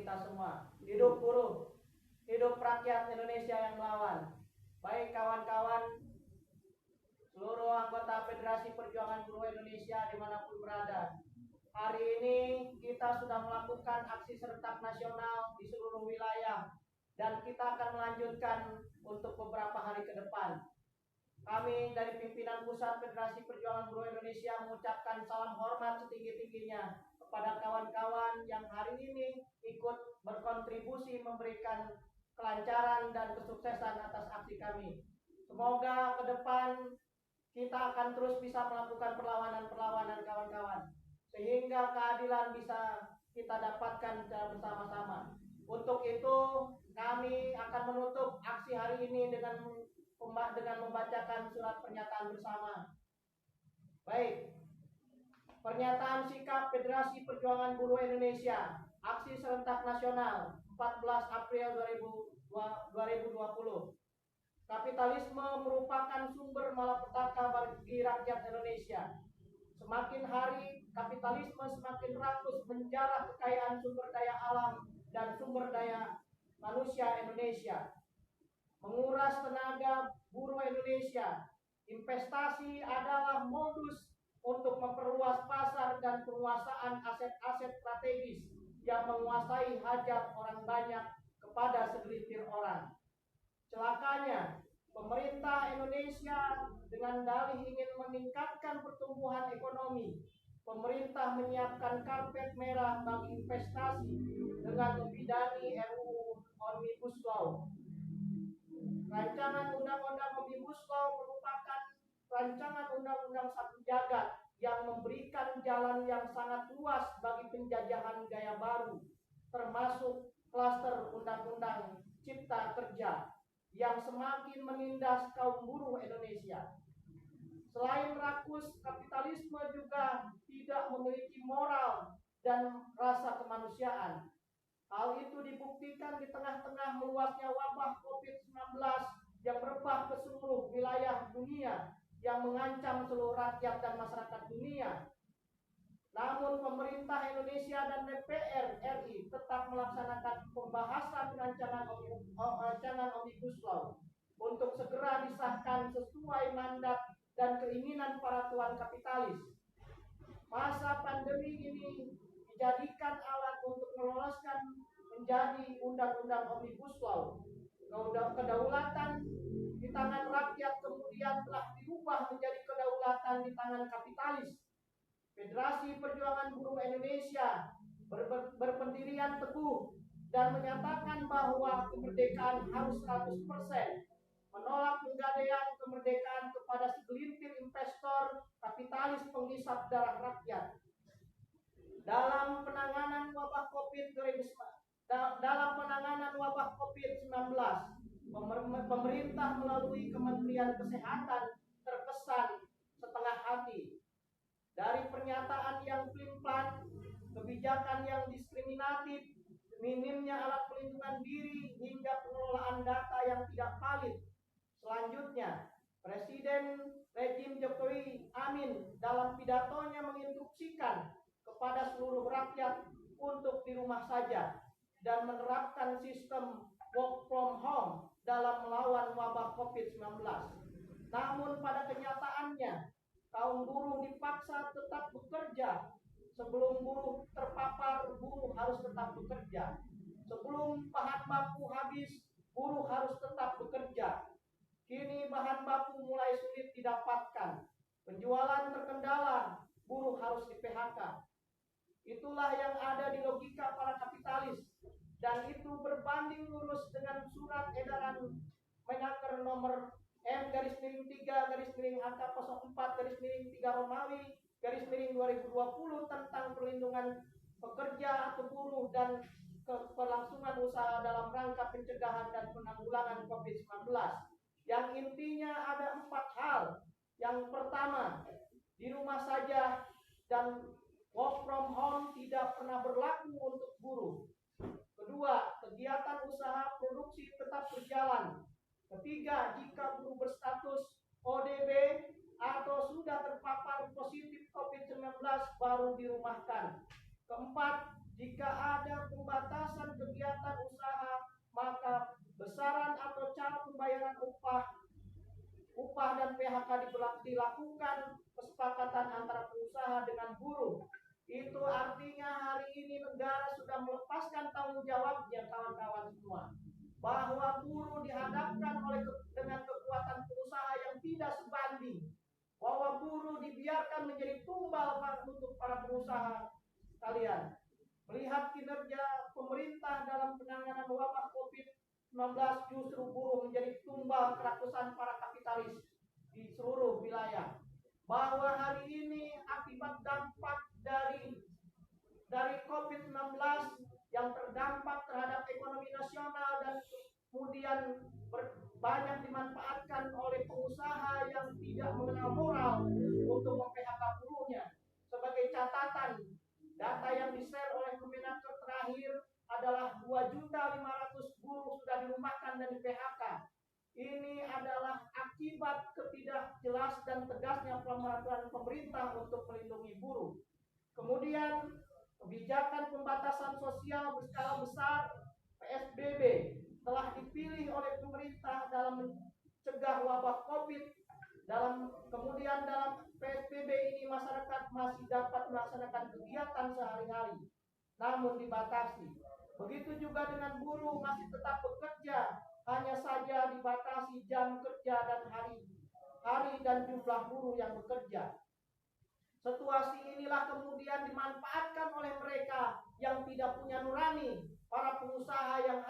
kita semua. Hidup buruh, hidup rakyat Indonesia yang melawan. Baik kawan-kawan, seluruh anggota Federasi Perjuangan Buruh Indonesia dimanapun berada. Hari ini kita sudah melakukan aksi serentak nasional di seluruh wilayah dan kita akan melanjutkan untuk beberapa hari ke depan. Kami dari pimpinan Pusat Federasi Perjuangan Buruh Indonesia mengucapkan salam hormat setinggi-tingginya kepada kawan-kawan yang hari ini ikut berkontribusi memberikan kelancaran dan kesuksesan atas aksi kami. Semoga ke depan kita akan terus bisa melakukan perlawanan-perlawanan kawan-kawan, sehingga keadilan bisa kita dapatkan secara bersama-sama. Untuk itu, kami akan menutup aksi hari ini dengan membacakan surat pernyataan bersama. Baik, pernyataan sikap Federasi Perjuangan Buruh Indonesia, aksi serentak nasional 14 April 2020. Kapitalisme merupakan sumber malapetaka bagi rakyat Indonesia. Semakin hari, kapitalisme semakin rakus menjarah kekayaan sumber daya alam dan sumber daya manusia Indonesia. Menguras tenaga buruh Indonesia. Investasi adalah modus untuk memperluas pasar dan penguasaan aset-aset strategis yang menguasai hajat orang banyak kepada segelintir orang. Celakanya, pemerintah Indonesia dengan dalih ingin meningkatkan pertumbuhan ekonomi. Pemerintah menyiapkan karpet merah bagi investasi dengan membidani RUU Omnibus Law. Rancangan Undang-Undang Omnibus Law merupakan rancangan undang-undang satu jagat yang memberikan jalan yang sangat luas bagi penjajahan gaya baru, termasuk klaster Undang-Undang Cipta Kerja yang semakin menindas kaum buruh Indonesia. Selain rakus, kapitalisme juga tidak memiliki moral dan rasa kemanusiaan. Hal itu dibuktikan di tengah-tengah meluasnya wabah COVID-19 yang merebak ke seluruh wilayah dunia yang mengancam seluruh rakyat dan masyarakat dunia. Namun pemerintah Indonesia dan DPR RI tetap melaksanakan pembahasan rancangan Omnibus Law untuk segera disahkan sesuai mandat dan keinginan para tuan kapitalis. Masa pandemi ini dijadikan alat untuk meloloskan menjadi undang-undang Omnibus Law. Kedaulatan di tangan rakyat kemudian telah diubah menjadi kedaulatan di tangan kapitalis. Federasi Perjuangan Buruh Indonesia berpendirian teguh dan menyatakan bahwa kemerdekaan harus 100%, menolak penggadaian kemerdekaan kepada segelintir investor kapitalis penghisap darah rakyat. Dalam penanganan wabah COVID-19, pemerintah melalui Kementerian Kesehatan terkesan setengah hati. Dari pernyataan yang pelin-pelan, kebijakan yang diskriminatif, minimnya alat pelindungan diri, hingga pengelolaan data yang tidak valid. Selanjutnya, Presiden rejim Jokowi Amin dalam pidatonya menginstruksikan kepada seluruh rakyat untuk di rumah saja dan menerapkan sistem work from home dalam melawan wabah COVID-19. Namun pada kenyataannya, kaum buruh dipaksa tetap bekerja. Sebelum buruh terpapar, buruh harus tetap bekerja. Sebelum bahan baku habis, buruh harus tetap bekerja. Kini bahan baku mulai sulit didapatkan. Penjualan terkendala, buruh harus di-PHK. Itulah yang ada di logika para kapitalis. Dan itu berbanding lurus dengan surat edaran Menaker nomor M-3/04/3 tentang perlindungan pekerja atau buruh dan kelangsungan usaha dalam rangka pencegahan dan penanggulangan COVID-19. Yang intinya ada 4 hal. Yang pertama, di rumah saja dan work from home tidak pernah berlaku untuk buruh. Kedua, kegiatan usaha produksi tetap berjalan. Ketiga, jika buruh berstatus ODP atau sudah terpapar positif COVID-19 baru dirumahkan. Keempat, jika ada pembatasan kegiatan usaha, maka besaran atau cara pembayaran upah dan PHK dilakukan kesepakatan antara pengusaha dengan buruh. Itu artinya hari ini negara sudah melepaskan tanggung jawabnya, kawan-kawan semua, bahwa buruh dihadapkan dengan kekuatan pengusaha yang tidak sebanding, bahwa buruh dibiarkan menjadi tumbal untuk para pengusaha kalian. Melihat kinerja pemerintah dalam penanganan wabah COVID-19, justru buruh menjadi tumbal kerakusan para kapitalis di seluruh wilayah. Bahwa hari ini akibat dampak dari COVID-19 yang terdampak terhadap ekonomi nasional dan kemudian banyak dimanfaatkan oleh pengusaha yang tidak mengenal moral untuk mem-PHK buruhnya. Sebagai catatan, data yang di-share oleh Kemenaker terakhir adalah 2.500.000 buruh sudah dirumahkan dan di-PHK. Ini adalah akibat ketidakjelas dan tegasnya peraturan pemerintah untuk melindungi buruh. Kemudian, kebijakan pembatasan sosial berskala besar PSBB telah dipilih oleh pemerintah dalam mencegah wabah COVID. Kemudian dalam PSBB ini masyarakat masih dapat melaksanakan kegiatan sehari-hari, namun dibatasi. Begitu juga dengan buruh masih tetap bekerja, hanya saja dibatasi jam kerja dan hari dan jumlah buruh yang bekerja. Situasi inilah kemudian dimanfaatkan oleh mereka yang tidak punya nurani, para pengusaha yang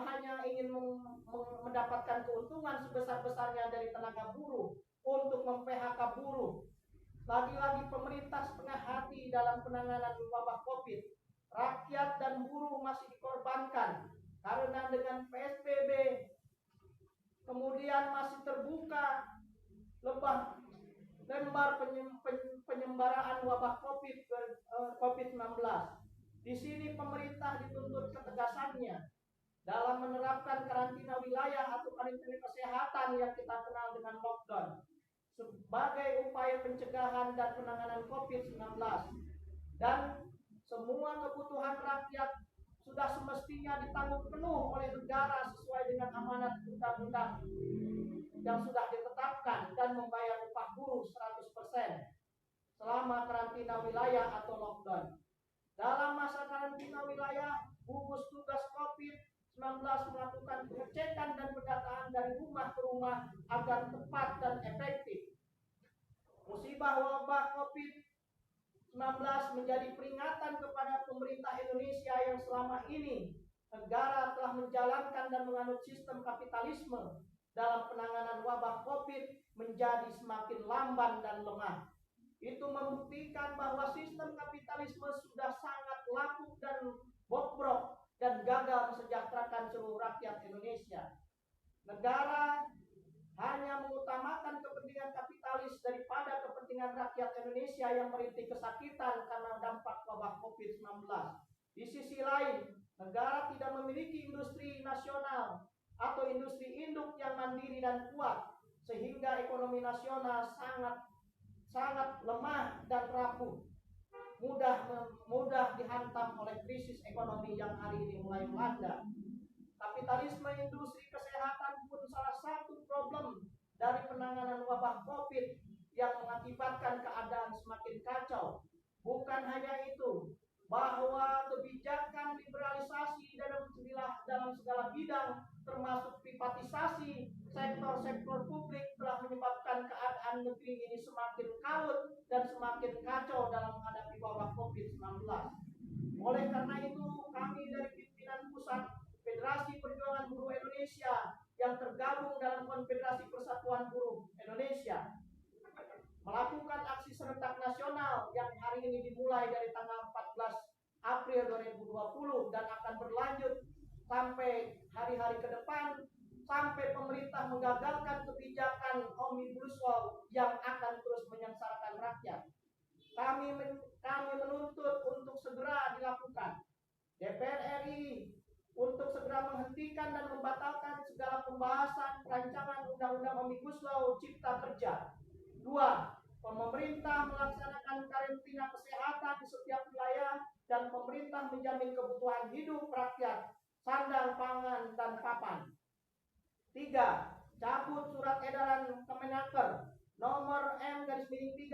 hanya ingin mendapatkan keuntungan sebesar-besarnya dari tenaga buruh untuk mem-PHK buruh. Lagi-lagi pemerintah setengah hati dalam penanganan wabah COVID. Rakyat dan buruh masih dikorbankan karena dengan PSBB kemudian masih terbuka lembar penyembaraan wabah COVID-19. Di sini pemerintah dituntut ketegasannya dalam menerapkan karantina wilayah atau karantina kesehatan yang kita kenal dengan lockdown sebagai upaya pencegahan dan penanganan COVID-19. Dan semua kebutuhan rakyat sudah semestinya ditanggung penuh oleh negara sesuai dengan amanat undang-undang yang sudah ditetapkan dan membayar upah buruh 100% selama karantina wilayah atau lockdown. Dalam masa karantina wilayah, gugus tugas COVID-19 melakukan pengecekan dan pendataan dari rumah ke rumah agar tepat dan efektif. Musibah wabah COVID-19 menjadi peringatan kepada pemerintah Indonesia yang selama ini negara telah menjalankan dan menganut sistem kapitalisme dalam penanganan wabah COVID menjadi semakin lamban dan lemah. Itu membuktikan bahwa sistem kapitalisme sudah sangat lapuk dan bobrok dan gagal mesejahterakan seluruh rakyat Indonesia. Negara hanya mengutamakan kepentingan kapitalis daripada kepentingan rakyat Indonesia yang merintih kesakitan karena dampak wabah COVID-19. Di sisi lain, negara tidak memiliki industri nasional atau industri induk yang mandiri dan kuat, sehingga ekonomi nasional sangat lemah dan rapuh, mudah dihantam oleh krisis ekonomi yang hari ini mulai melanda. Kapitalisme industri kesehatan pun salah satu problem dari penanganan wabah COVID yang mengakibatkan keadaan semakin kacau. Bukan hanya itu, bahwa kebijakan liberalisasi dalam segala bidang termasuk privatisasi sektor-sektor publik telah menyebabkan keadaan negeri ini semakin kalut dan semakin kacau dalam menghadapi wabah COVID-19. Oleh karena itu, kami dari pimpinan pusat Federasi Perjuangan Buruh Indonesia yang tergabung dalam Konfederasi Persatuan Buruh Indonesia melakukan aksi serentak nasional yang hari ini dimulai dari tanggal 14 April 2020 dan akan berlanjut sampai hari-hari ke depan sampai pemerintah menggagalkan kebijakan Omnibus Law yang akan terus menyengsarakan rakyat. Kami menuntut untuk segera dilakukan. DPR RI untuk segera menghentikan dan membatalkan segala pembahasan rancangan Undang-Undang Omnibus Law Cipta Kerja. 2. Pemerintah melaksanakan karantina kesehatan di setiap wilayah dan pemerintah pemerintah menjamin kebutuhan hidup rakyat, sandang, pangan, dan papan. 3. Cabut surat edaran Kemenaker nomor M-3/HK04/3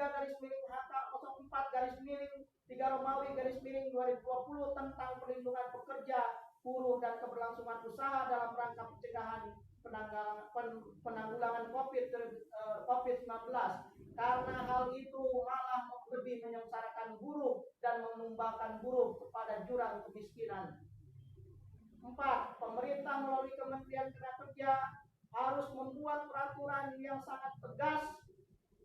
tentang perlindungan pekerja, buruh, dan keberlangsungan usaha dalam rangka pencegahan penanggulangan COVID-19, karena hal itu malah lebih menyengsarakan buruh dan menumbalkan buruh kepada jurang kemiskinan. 4. Pemerintah melalui Kementerian Tenagakerja harus membuat peraturan yang sangat tegas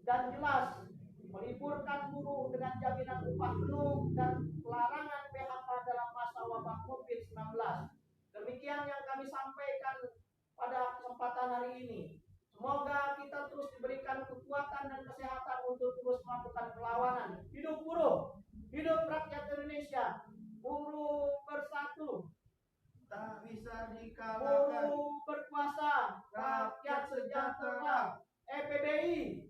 dan jelas, meliburkan buruh dengan jaminan upah penuh dan pelarangan PHK dalam masa wabah COVID-19. Demikian yang kami sampaikan pada kesempatan hari ini. Semoga kita terus diberikan kekuatan dan kesehatan untuk terus melakukan perlawanan. Hidup buruh, hidup rakyat Indonesia, buruh bersatu. Tak bisa dikalahkan. Buruh berkuasa, rakyat sejahtera. EPBI,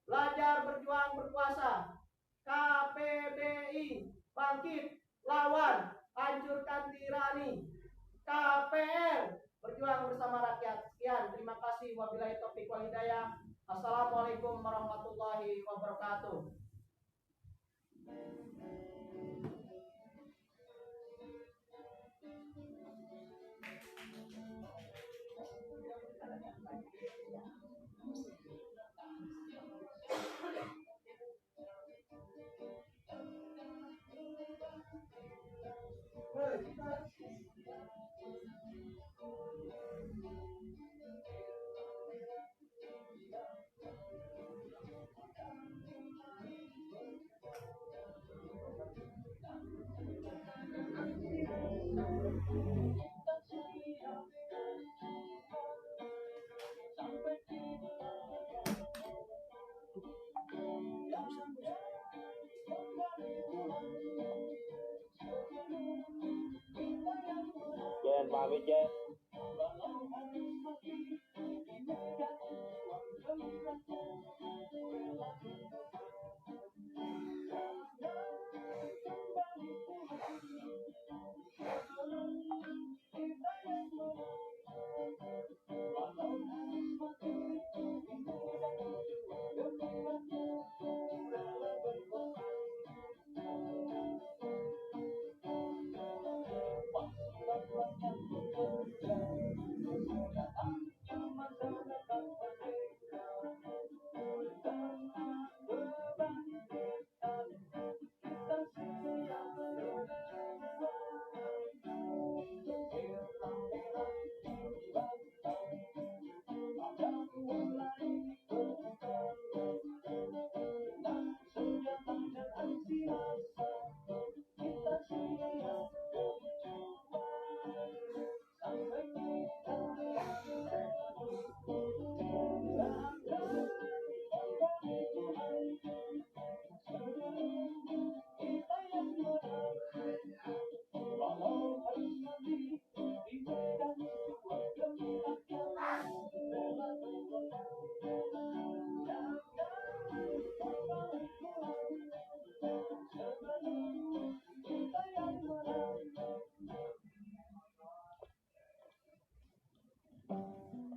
belajar berjuang berkuasa. KPBI, bangkit, lawan, hancurkan tirani. KPR, berjuang bersama rakyat. Sekian, terima kasih. Wabillahi taufiq wal hidayah. Assalamualaikum warahmatullahi wabarakatuh. Jangan pamit ya.